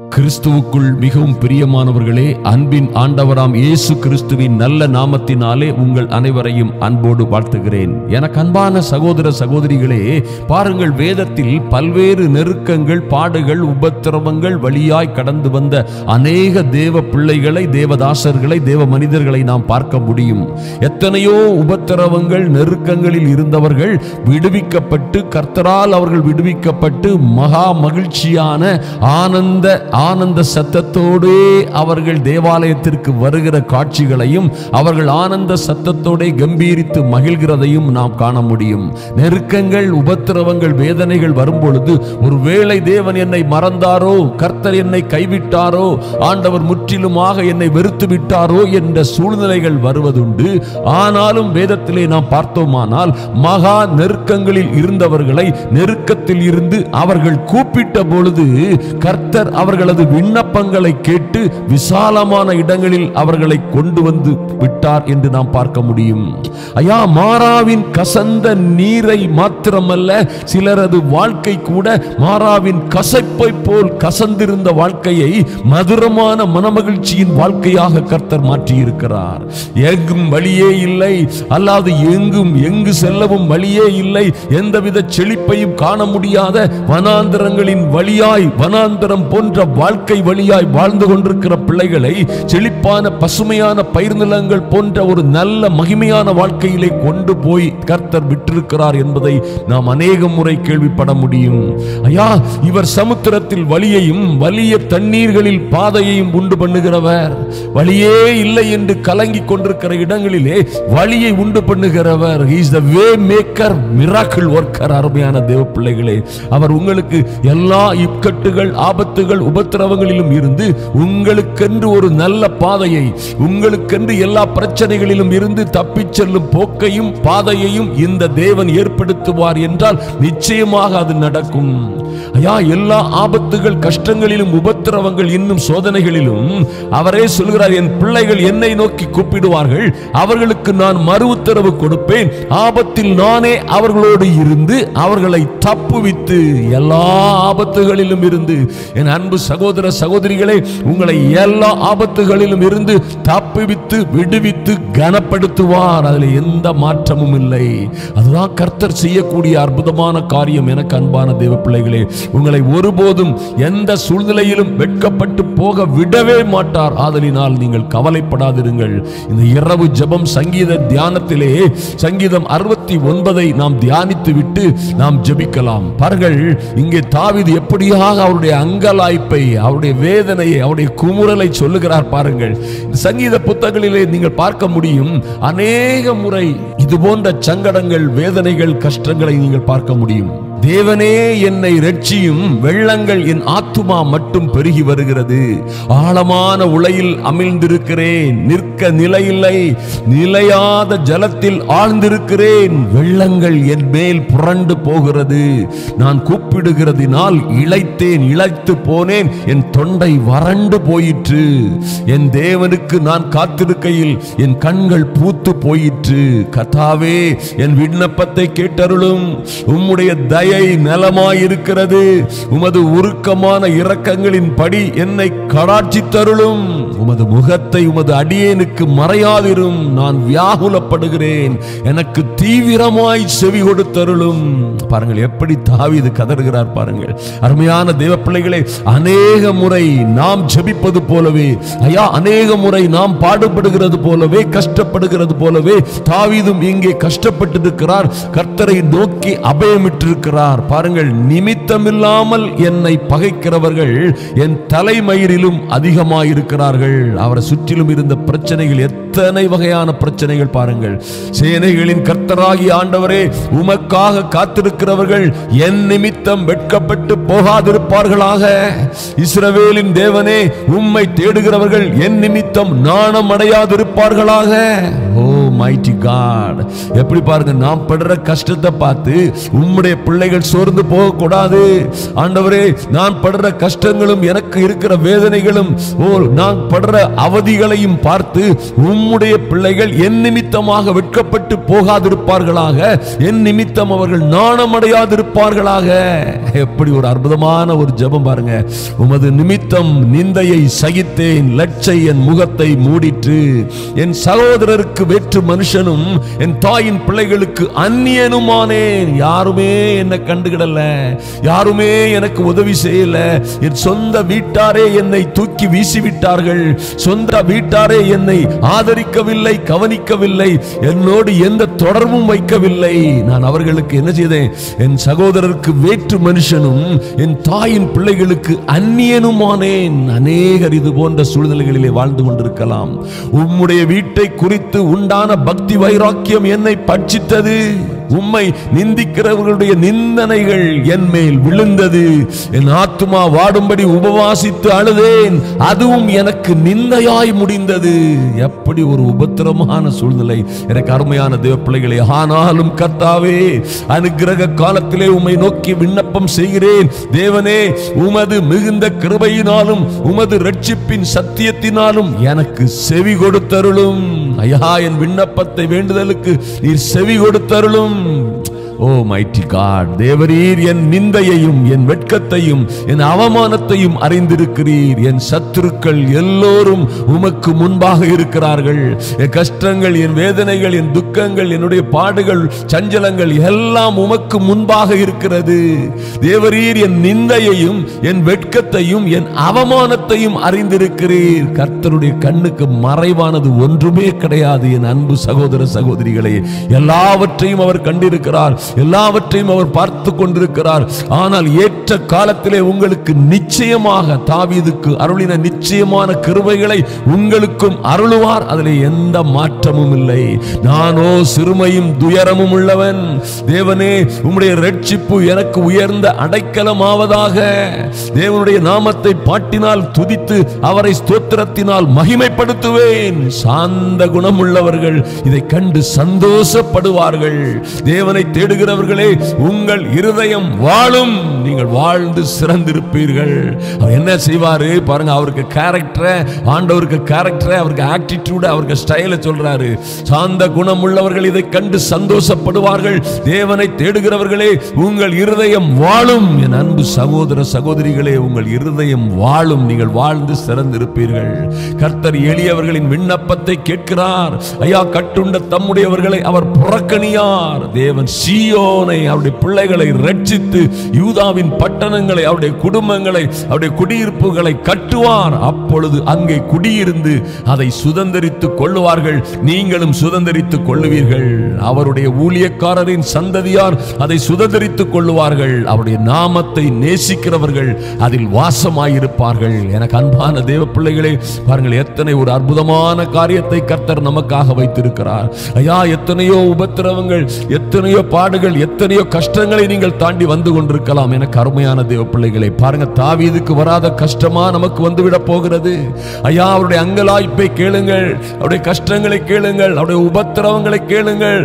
கிறிஸ்துவுக்குள் மிகவும் பிரியமானவர்களே, அன்பின் ஆண்டவராம் இயேசு கிறிஸ்துவின் நல்ல நாமத்தினாலே உங்கள் அனைவரையும் அன்போடு வாழ்த்துகிறேன். எனக்கு அன்பான சகோதர சகோதரிகளே, பாருங்கள், வேதத்தில் பல்வேறு நெருக்கங்கள், பாடுகள், உபத்திரவங்கள் வழியாய் கடந்து வந்த அநேக தேவ பிள்ளைகளை, தேவதாசர்களை, தேவ மனிதர்களை நாம் பார்க்க முடியும். எத்தனையோ உபத்திரவங்கள், நெருக்கங்களில் இருந்தவர்கள் விடுவிக்கப்பட்டு, கர்த்தரால் அவர்கள் விடுவிக்கப்பட்டு மகா மகிழ்ச்சியான ஆனந்த சத்தத்தோடு அவர்கள் தேவாலயத்திற்கு வருகிற காட்சிகளையும், அவர்கள் ஆனந்த சத்தத்தோடு கம்பீரித்து மகிழ்கிறதையும் நாம் காண முடியும். நெருக்கங்கள், உபத்திரவங்கள், வேதனைகள் வரும்பொழுது ஒருவேளை தேவன் என்னை மறந்தாரோ, கர்த்தர் என்னை கைவிட்டாரோ, ஆண்டவர் முற்றிலுமாக என்னை வெறுத்து விட்டாரோ என்ற சூழ்நிலைகள் வருவதுண்டு. ஆனாலும் வேதத்திலே நாம் பார்த்தோமானால் மகா நெருக்கங்களில் இருந்தவர்களை, நெருக்கத்தில் இருந்து அவர்கள் கூப்பிட்ட பொழுது கர்த்தர் அவர்களது விண்ணப்பங்களை கேட்டு விசாலமான இடங்களில் அவர்களை கொண்டு வந்து விட்டார் என்று நாம் பார்க்க முடியும். ஐயா, மாறாவின் கசந்த நீரை மாத்திரமல்ல, சிலரது வாழ்க்கை கூட மாறாவின் கசப்பை போல் கசந்திருந்த வாழ்க்கையை மதுரமான மனமகிழ்ச்சியின் வாழ்க்கையாக கர்த்தர் மாற்றி இருக்கிறார். எங்கும் வழியே இல்லை, அல்லாது எங்கு செல்லவும் வழியே இல்லை, எந்தவித செழிப்பையும் காண முடியாத வனாந்தரங்களின் வழியாய், வனாந்தரம் போன்ற வாழ்க்கை வழியாய் வாழ்ந்து கொண்டிருக்கிற பிள்ளைகளை செழிப்பான பசுமையான பயிர் நிலங்கள் போன்ற ஒரு நல்ல மகிமையான வாழ்க்கையிலே கொண்டு போய் கர்த்தர் விட்டிருக்கிறார் என்பதை நாம் அநேக முறை கேள்விப்பட முடியும். ஐயா, இவர் சமுத்திரத்தில் வழியையும் வலிய தண்ணீர்களில் பாதையையும் உண்டு பண்ணுகிறவர். வழியே இல்லை என்று கலங்கி கொண்டிருக்கிற இடங்களிலே வழியை உண்டு பண்ணுகிறவர். He is the way maker, miracle worker. அருமையான தேவ பிள்ளைகளே, அவர் உங்களுக்கு எல்லா இக்கட்டுகள், ஆபத்துகள், உபத்திரவங்களிலும் இருந்து உங்களுக்கென்று ஒரு நல்ல பாதையை, உங்களுக்கென்று எல்லா பிரச்சனைகளிலும் இருந்து தப்பிச் செல்லும் போக்கையும் பாதையையும் இந்த தேவன் ஏற்படுத்துவார் என்றால் நிச்சயமாக அது நடக்கும். ஐயா, எல்லா ஆபத்துகள், கஷ்டங்களிலும், உபத்திரவங்கள், இன்னும் சோதனைகளிலும் அவரே சொல்கிறார், என் பிள்ளைகள் என்னை நோக்கி கூப்பிடுவார்கள், அவர்களுக்கு நான் மறு உத்தரவு கொடுப்பேன், ஆபத்தில் நானே அவர்களோடு இருந்து அவர்களை தப்புவித்து. எல்லா ஆபத்துகளிலும் இருந்து என் அன்பு சகோதர சகோதரிகளே, உங்களை எல்லா ஆபத்துகளிலும் இருந்து தப்புவித்து விடுவித்து கனப்படுத்துவார். அதில் எந்த மாற்றமும் இல்லை. அதுதான் கர்த்தர் செய்யக்கூடிய அற்புதமான காரியம். எனக்கு அன்பான தேவ பிள்ளைகளே, உங்களை ஒருபோதும் எந்த சூழ்நிலையிலும் வெட்கப்பட்டு போக விடவே மாட்டார். ஆதலினால் நீங்கள் கவலைப்படாதிருங்கள். இந்த இரவு ஜெபம் சங்கீத தியானத்திலே சங்கீதம் 69 நாம் தியானித்து விட்டு நாம் ஜெபிக்கலாம். பாருங்கள், இங்கே தாவீது எப்படியாக அவருடைய அங்கலாய்ப்பை, அவருடைய வேதனையை, அவருடைய குமுறலை சொல்லுகிறார். பாருங்கள், சங்கீத புத்தகங்களிலே நீங்கள் பார்க்க முடியும். அநேக முறை இது போன்ற சங்கடங்கள், வேதனைகள், கஷ்டங்களை நீங்கள் பார்க்க முடியும். தேவனே என்னை இரட்சியும், வெள்ளங்கள் என் ஆத்துமா மட்டும் பெருகி வருகிறது, ஆழமான உளையில் அமிழ்ந்திருக்கிறேன், நிற்க நிலையில்லை, நிலையாத ஜலத்தில் ஆழ்ந்திருக்கிறேன், வெள்ளங்கள் என் மேல் புரண்டு போகிறது, நான் கூப்பிடுகிறதினால் இளைத்தேன், இளைத்து போனேன், என் தொண்டை வறண்டு போயிற்று, என் தேவனுக்கு நான் காத்திருக்கையில் என் கண்கள் பூத்து போயிற்று. கர்த்தாவே, என் விண்ணப்பத்தை கேட்டருளும், உம்முடைய தயை நலமாயிருக்கிறது, உமது உருக்கமான இரக்கங்களின் படி என்னை கடாட்சி தருளும், உமது முகத்தை உமது அடியேனுக்கு மறையாதிரும், நான் வியாகுலப்படுகிறேன், எனக்கு தீவிரமாய் செவி கொடுத்தருளும். பாருங்கள், எப்படி தாவீது கதறுகிறார். பாருங்கள், அருமையான தேவ பிள்ளைகளே, அநேக முறை நாம் ஜெபிப்பது போலவே, ஐயா, அநேக முறை நாம் பாடுபடுகிறது போலவே, கஷ்டப்படுகிறது போலவே தாவீதும் இங்கே கஷ்டப்பட்டிருக்கிறார். கர்த்தரை நோக்கி அபயமிட்டிருக்கிறார். பாருங்கள், நிமித்தமில்லாமல் என்னை பகைக்கிறவர்கள் என் தலைமயிரிலும் அதிகமாயிருக்கிறார்கள். அவரை சுற்றிலும் இருந்த பிரச்சனைகள், எத்தனை வகையான பிரச்சனைகள் பாருங்கள். சேனைகளின் கர்த்தராகிய ஆண்டவரே, உமக்காக காத்திருக்கிறவர்கள் என் நிமித்தம் வெட்கப்பட்டு போகாதிருப்பார்களாக. இஸ்ரவேலின் தேவனே, உம்மை தேடுகிறவர்கள் என் நிமித்தம் நாணம் அடையாதிருப்பார்களாக. ஓ மைட்டி காட், எப்படி பாருங்க, நாம் படுற கஷ்டத்தை பார்த்து உம்முடைய பிள்ளைகள் சோர்ந்து போக கூடாது. ஆண்டவரே, நான் படுற கஷ்டங்களும் எனக்கு இருக்கிற வேதனைகளும் நான் படுற அவதிகளையும் பார்த்து உம்முடைய பிள்ளைகள் என் நிமித்தமாக வெட்கப்பட்டு போகாதிருப்பார்களாக, என் நிமித்தம் அவர்கள் நாணமடையாதிருப்பார்களாக. எப்படி ஒரு அற்புதமான ஒரு ஜெபம் பாருங்க. உமது நிமித்தம் நிந்தையை சகித்தேன், லட்சை என் முகத்தை மூடிற்று. என் சகோதரருக்கு வேற்று மனுஷனும் என் தாயின் பிள்ளைகளுக்கு அந்நியனுமானேன். யாருமே என்னை கண்டுகிடல, யாருமே எனக்கு உதவி செய்யல. என் சொந்த வீட்டாரே என்னை தூக்கி வீசிவிட்டார்கள். சொந்த வீட்டாரே என்னை ஆதரிக்கவில்லை, கவனிக்கவில்லை, என்னோடு எந்த தொடர்பும் வைக்கவில்லை. நான் அவர்களுக்கு என்ன செய்தேன்? என் சகோதரருக்கு வேற்று மனுஷனும் என் தாயின் பிள்ளைகளுக்கு அந்நியனுமானேன். அநேகர் இது போன்ற சூழ்நிலைகளிலே வாழ்ந்து கொண்டிருக்கலாம். உம்முடைய வீட்டை குறித்து உண்டான பக்தி வைராக்கியம் என்னை பட்சித்தது. உம்மை நிந்திக்கிறவர்களுடைய நிந்தனைகள் என் மேல் விழுந்தது. என் ஆத்துமா வாடும்படி உபவாசித்து அழுதேன், அதுவும் எனக்கு நிந்தையாய் முடிந்தது. எப்படி ஒரு உபத்திரமான சூழ்நிலை எனக்கு அருமையான தேவ பிள்ளைகளே. ஆனாலும் கர்த்தாவே, அனுக்கிரக காலத்திலே உம்மை நோக்கி விண்ணப்பம் செய்கிறேன். தேவனே, உமது மிகுந்த கிருபையினாலும் உமது ரட்சிப்பின் சத்தியத்தினாலும் எனக்கு செவி கொடுத்தருளும். ஐயா, என் விண்ணப்பத்தை வேண்டுதலுக்கு நீர் செவி கொடுத்தருளும். ஓ மைட்டி காட், தேவரீர் என் நிந்தையையும் என் வெட்கத்தையும் என் அவமானத்தையும் அறிந்திருக்கிறீர். என் சத்துருக்கள் எல்லோரும் உமக்கு முன்பாக இருக்கிறார்கள். என் கஷ்டங்கள், என் வேதனைகள், என் துக்கங்கள், என்னுடைய பாடுகள், சஞ்சலங்கள் எல்லாம் உமக்கு முன்பாக இருக்கிறது. தேவரீர் என் நிந்தையையும் என் வெட்கத்தையும் என் அவமானத்தையும் அறிந்திருக்கிறீர். கர்த்தருடைய கண்ணுக்கு மறைவானது ஒன்றுமே கிடையாது. என் அன்பு சகோதர சகோதரிகளே, எல்லாவற்றையும் அவர் கண்டிருக்கிறார், எல்லாவற்றையும் அவர் பார்த்து கொண்டிருக்கிறார். ஆனால் ஏற்ற காலத்திலே உங்களுக்கு நிச்சயமாக தாவீதுக்கு அருளின நிச்சயமான கிருபைகளை உங்களுக்கும் அருளுவார். அதிலே எந்த மாற்றமும் இல்லை. நானோ சிறுமையும் துயரமும் உள்ளவன். தேவனே, உம்முடைய ரட்சிப்பு எனக்கு உயர்ந்த அடைக்கலமாவதாக. தேவனுடைய நாமத்தை பாட்டினால் துதித்து அவரை ஸ்தோத்திரத்தினால் மகிமைப்படுத்துவேன். சாந்த குணமுள்ளவர்கள் இதை கண்டு சந்தோஷப்படுவார்கள். தேவனை தேடுகிறவர்களே, உங்கள் இருதயம் வாழும், நீங்கள் வாழ்ந்து சிறந்திருப்பீர்கள். அவர் என்ன செய்வாரு பாருங்க, அவருக்கு கேரக்டர், ஆண்டவருக்கு கேரக்டர், அவருக்கு ஆட்டிடியூட், அவருக்கு ஸ்டைல சொல்றாரு. சாந்த குணம் உள்ளவர்கள் இதை கண்டு சந்தோஷப்படுவார்கள். தேவனை தேடுகிறவர்களே, உங்கள் இருதயம் வாழும். என் அன்பு சகோதர சகோதரிகளே, உங்கள் இருதயம் வாழும், நீங்கள் வாழ்ந்து சிறந்திருப்பீர்கள். கர்த்தர் எளியவர்களின் விண்ணப்பத்தை கேட்கிறார். ஐயா, கட்டுண்ட தம்முடையவர்களை அவர் புறக்கணியார். தேவன் சீயோனை, அவருடைய பிள்ளைகளை ரட்சித்து யூதாவின் பட்டணங்களை, அவருடைய குடும்பங்களை, அவருடைய குடியிருப்புகளை கட்டுவார். அப்பொழுது அங்கே குடியிருந்து அதை சுதந்தரித்துக் கொள்ளுவார்கள். நீங்களும் சுதந்தரித்துக் கொள்ளுவீர்கள். அவருடைய ஊழியக்காரரின் சந்ததியார் அதை சுதந்தரித்துக் கொள்ளுவார்கள். அவருடைய நாமத்தை நேசிக்கிறவர்கள் அதில் வாசமாயிருப்பார்கள். எனக்கு அன்பான தேவ பிள்ளைகளே, பாருங்கள், எத்தனை ஒரு அற்புதமான காரியத்தை கர்த்தர் நமக்காக வைத்திருக்கிறார். ஐயா, எத்தனையோ உபத்திரவங்கள், எத்தனையோ பாடுகள், எத்தனையோ கஷ்டங்களை நீங்கள் தாண்டி வந்து கொண்டிருக்கலாம். எனக்கு அருமையான தேவ பிள்ளைகளை பாருங்க, தாவீதுக்கு வராத கஷ்டமா நமக்கு வந்துவிட போகிறது. ஐயா, அவருடைய அங்கலாய்ப்பை கேளுங்கள், அவருடைய கஷ்டங்களை கேளுங்கள், அவருடைய உபத்திரவங்களை கேளுங்கள்,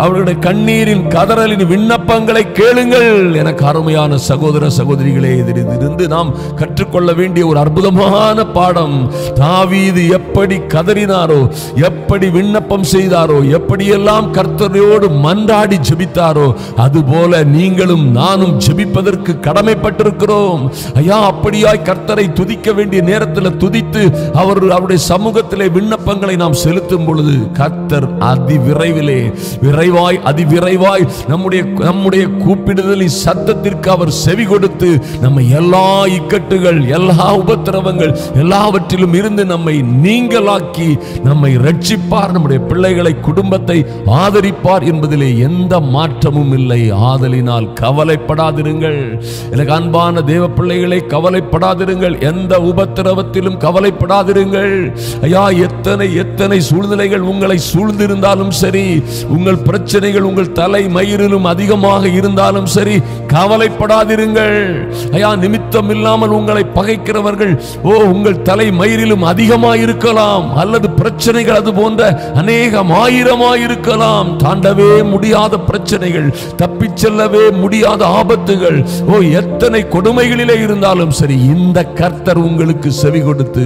அவருடைய கண்ணீரின் கதறலின் விண்ணப்பங்களை கேளுங்கள். எனக்கு அருமையான சகோதர சகோதரிகளே, இதிலிருந்து நாம் கற்றுக்கொள்ள வேண்டிய ஒரு அற்புதமான பாடம். தாவீது எப்படி கதறினாரோ, எப்படி விண்ணப்பம் செய்தாரோ, எப்படியெல்லாம் கர்த்தரோடு மன்றாடி ஜெபித்தாரோ, அதுபோல நீங்களும் நானும் ஜெபிப்பதற்கு கடமைப்பட்டிருக்கிறோம். ஐயா, அப்படியாய் கர்த்தரை துதிக்க வேண்டிய நேரத்தில் துதித்து அவருடைய சமூகத்திலே விண்ணப்பங்களை நாம் செலுத்தும் பொழுது கர்த்தர் அதிவிரைவாய் நம்முடைய கூப்பிடுதலின் சத்தத்திற்கு அவர் செவி கொடுத்து நம்மை எல்லா இக்கட்டுகள், எல்லா உபத்திரவங்கள் எல்லாவற்றிலும் இருந்து நம்மை நீங்களாக்கி நம்மை ரட்சிப்பார். நம்முடைய பிள்ளைகளை, குடும்பத்தை ஆதரிப்பார் என்பதிலே எந்த மாற்றம் மாற்றமும் இல்லை. ஆதலினால் கவலைப்படாதிருங்கள். எனக்கு அன்பான தேவ பிள்ளைகளை, கவலைப்படாதிருங்கள். எந்த உபத்திரவத்திலும் கவலைப்படாதிருங்கள். ஐயா, எத்தனை எத்தனை சூழ்நிலைகள் உங்களை சூழ்ந்திருந்தாலும் சரி, உங்கள் பிரச்சனைகள் உங்கள் தலை மயிரிலும் அதிகமாக இருந்தாலும் சரி, கவலைப்படாதிருங்கள். ஐயா, நிமித்தம் இல்லாமல் உங்களை பகைக்கிறவர்கள் உங்கள் தலை மயிரிலும் அதிகமாக இருக்கலாம், அல்லது பிரச்சனைகள் அது போன்ற அநேகம் ஆயிரமாயிருக்கலாம். தாண்டவே முடியாத பிரச்சனைகள், தப்பிச் செல்லவே முடியாத ஆபத்துகள், எத்தனை கொடுமைகளிலே இருந்தாலும் சரி, இந்த கர்த்தர் உங்களுக்கு செவி கொடுத்து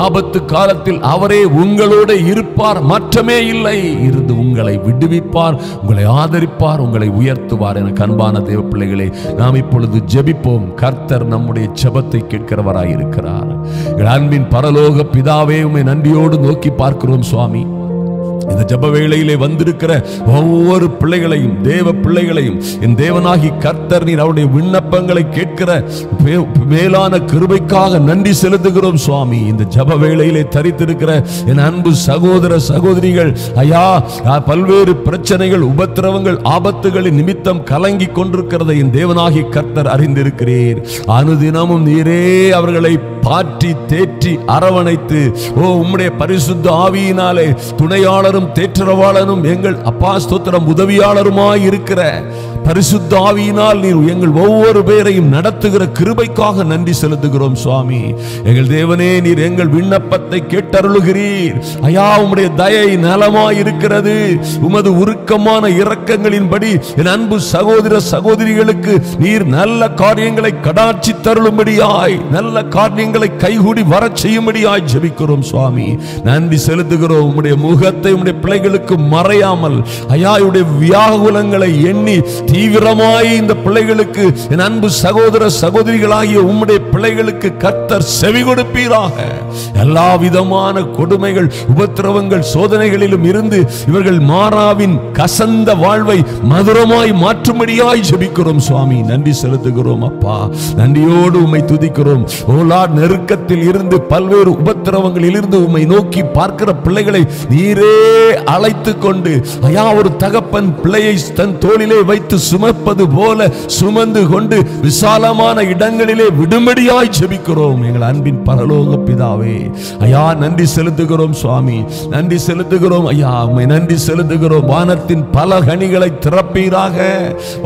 ஆபத்து காலத்தில் அவரே உங்களோட இருப்பார், மாற்றமே இல்லை. இருந்து உங்களை விடுவிப்பார், உங்களை ஆதரிப்பார், உங்களை உயர்த்துவார். எனக்கு அன்பான தேவ பிள்ளைகளே, நாம் இப்பொழுது ஜெபிப்போம். கர்த்தர் நம்முடைய ஜெபத்தை கேட்கிறவராய் இருக்கிறார். அன்பின் பரலோக பிதாவே, உம்மை நன்றியோடு நோக்கி பார்க்கிறோம் சுவாமி. இந்த ஜெப வேளையிலே வந்திருக்கிற ஒவ்வொரு பிள்ளைகளையும், தேவ பிள்ளைகளையும், என் தேவனாகி கர்த்தர் நீர் அவருடைய விண்ணப்பங்களை கேட்கிற மேலான கிருபைக்காக நன்றி செலுத்துகிறோம் சுவாமி. இந்த ஜெப வேளையிலே தரித்திருக்கிற என் அன்பு சகோதர சகோதரிகள், ஐயா, பல்வேறு பிரச்சனைகள், உபத்திரவங்கள், ஆபத்துகளின் நிமித்தம் கலங்கி கொண்டிருக்கிறதை என் தேவனாகி கர்த்தர் அறிந்திருக்கிறீர். அனுதினமும் நீரே அவர்களை பாற்றி தேற்றி அரவணைத்து உம்முடைய பரிசுத்த ஆவியினாலே துணையாளரும் தேற்றரவாளனும் எங்கள் அப்பா ஸ்தோத்திரம் உதவியாளருமாய் இருக்கிற பரிசுத்த ஆவியினால் நீர் எங்கள் ஒவ்வொரு பேரையும் நடத்துகிற கிருபைக்காக நன்றி செலுத்துகிறோம் சுவாமி. எங்கள் தேவனே, நீர் எங்கள் விண்ணப்பத்தை கேட்டருளுகிறீர். ஐயா, உம்முடைய தயை நலமாய் இருக்கிறது. உமது உருக்கமான இரக்கங்களின்படி என் அன்பு சகோதர சகோதரிகளுக்கு நீர் நல்ல காரியங்களை கடாட்சி தருளும்படியாய், நல்ல காரியங்களை கைகூடி வர செய்யும்படியாய் ஜெபிக்கிறோம் சுவாமி. நன்றி செலுத்துகிறோம். உம்முடைய முகத்தை உம்முடைய பிள்ளைகளுக்கு மறையாமல், ஐயா, உடைய வியாகுலங்களை எண்ணி தீவிரமாய் இந்த பிள்ளைகளுக்கு, என் அன்பு சகோதர சகோதரிகளாகிய உம்முடைய பிள்ளைகளுக்கு கர்த்தர் செவி கொடுப்பீராக. எல்லா விதமான கொடுமைகள், உபத்திரவங்கள், சோதனைகளிலும் இருந்து இவர்கள் மாறாவின் கசந்த வாழ்வை மதுரமாய் மாற்றும்படியாய் ஜெபிக்கிறோம் சுவாமி. நன்றி செலுத்துகிறோம் அப்பா. நன்றியோடு உம்மை துதிக்கிறோம். நெருக்கத்தில் இருந்து, பல்வேறு உபத்திரவங்களில் இருந்து உம்மை நோக்கி பார்க்கிற பிள்ளைகளை நீரே அழைத்து கொண்டு, ஐயா, ஒரு தகப்பன் பிள்ளையை தன் தோளிலே வைத்து சுமப்பது போல சுமந்து கொண்டு விசாலமான இடங்களிலே விடும்படியாய் ஜெபிக்கிறோம் எங்கள் அன்பின் பரலோக பிதாவே. ஐயா, நன்றி செலுத்துகிறோம் சுவாமி. நன்றி செலுத்துகிறோம் ஐயா, உம்மை நன்றி செலுத்துகிறோம். வானத்தின் பல கனிகளை திறப்பீராக.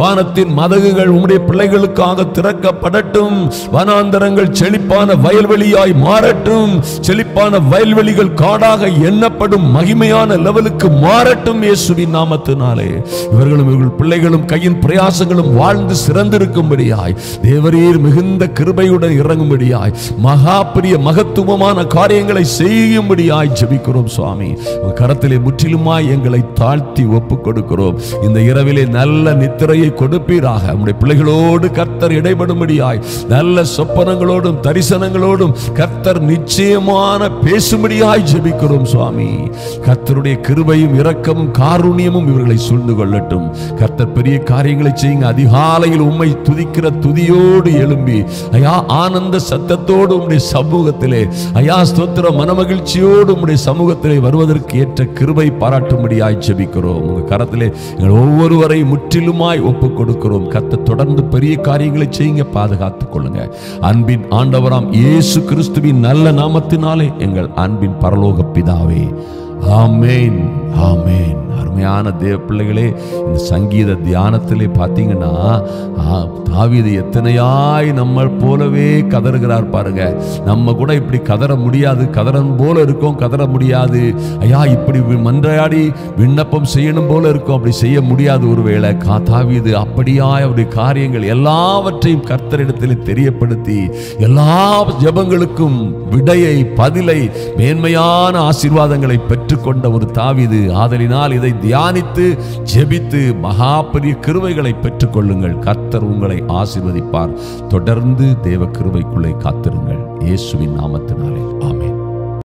வானத்தின் மதகுகள் உம்முடைய பிள்ளைகளுக்காக திறக்கப்படட்டும். வனாந்தரங்கள் செழிப்பான வயல்வெளியாய் மாறட்டும். செழிப்பான வயல்வெளிகள் காடாக எண்ணப்படும் மகிமையான லெவலுக்கு மாறட்டும் இயேசுவின் நாமத்தினாலே. இவர்களும் இவர்கள் பிள்ளைகளும் கையின் பிரயாசங்களும் வாழ்ந்து சிறந்திருக்கும்படியாய், தேவரீர் மிகுந்த கிருபையுடன் இறங்கும்படியாய், மகா பெரிய மகத்துவமான காரியங்களை செய்யும்படியாய் ஜெபிக்கிறோம் சுவாமி. உங்கள் கரத்திலே முற்றிலுமாய் எங்களை தாழ்த்தி ஒப்புக் கொடுக்கிறோம். இந்த இரவிலே நல்ல நித்திரையை கொடுப்பீராக. நம்முடைய பிள்ளைகளோடு கர்த்தர் இடைபடும்படியாய், நல்ல சொப்பனங்களோடும் தரிசனங்களோடும் கர்த்தர் நிச்சயமான பேசும்படியாய் ஜெபிக்கிறோம் சுவாமி. கர்த்தருடைய கிருபையும் இரக்கமும் காருண்யமும் இவர்களை சூழ்ந்து கொள்ளட்டும். கர்த்தர் பெரிய காரியங்களை செய்யுங்க. அதிகாலையில் உம்மை துதிக்கிற துதியோடு எழும்பி, ஐயா, ஆனந்த சத்தத்தோடு உம்முடைய சமூகத்திலே, ஐயா ஸ்தோத்திர மனமகிழ்ச்சியோடு உம்முடைய சமூகத்திலே வருவதற்கு ஏற்ற கிருபை பாராட்டும்படியாய் ஜெபிக்கிறோம். உங்க கரத்திலே எங்கள் ஒவ்வொருவரை முற்றிலுமாய் ஒப்புக் கொடுக்கிறோம். கர்த்தர் தொடர்ந்து பெரிய காரியங்களை செய்யுங்க, பாதுகாத்துக் கொள்ளுங்க. அன்பின் ஆண்டவராம் இயேசு கிறிஸ்துவின் நல்ல நாமத்தினாலே எங்கள் அன்பின் பரலோக பிதாவே, ஆமென், ஆமென். அருமையான தேவ பிள்ளைகளே, இந்த சங்கீத தியானத்திலே பார்த்தீங்கன்னா தாவீது எத்தனையாய் நம்ம போலவே கதறுகிறார் பாருங்க. நம்ம கூட இப்படி கதற முடியாது, கதறன் போல இருக்கும், கதற முடியாது. ஐயா, இப்படி மன்றாடி விண்ணப்பம் செய்யணும் போல இருக்கும், அப்படி செய்ய முடியாது. ஒருவேளை தாவீது அப்படியாய் அவருடைய காரியங்கள் எல்லாவற்றையும் கர்த்தரிடத்தில் தெரியப்படுத்தி எல்லா ஜெபங்களுக்கும் விடையை, பதிலை, மேன்மையான ஆசீர்வாதங்களை பெற்றுக்கொண்ட ஒரு தாவீது. ஆதலினால் இதை தியானித்து ஜெபித்து மகா பெரிய கிருபைகளை பெற்றுக் கொள்ளுங்கள். கர்த்தர் உங்களை ஆசீர்வதிப்பார். தொடர்ந்து தேவ கிருபைக்குள்ளே காத்திருங்கள். இயேசுவின் நாமத்தினாலே ஆமென்.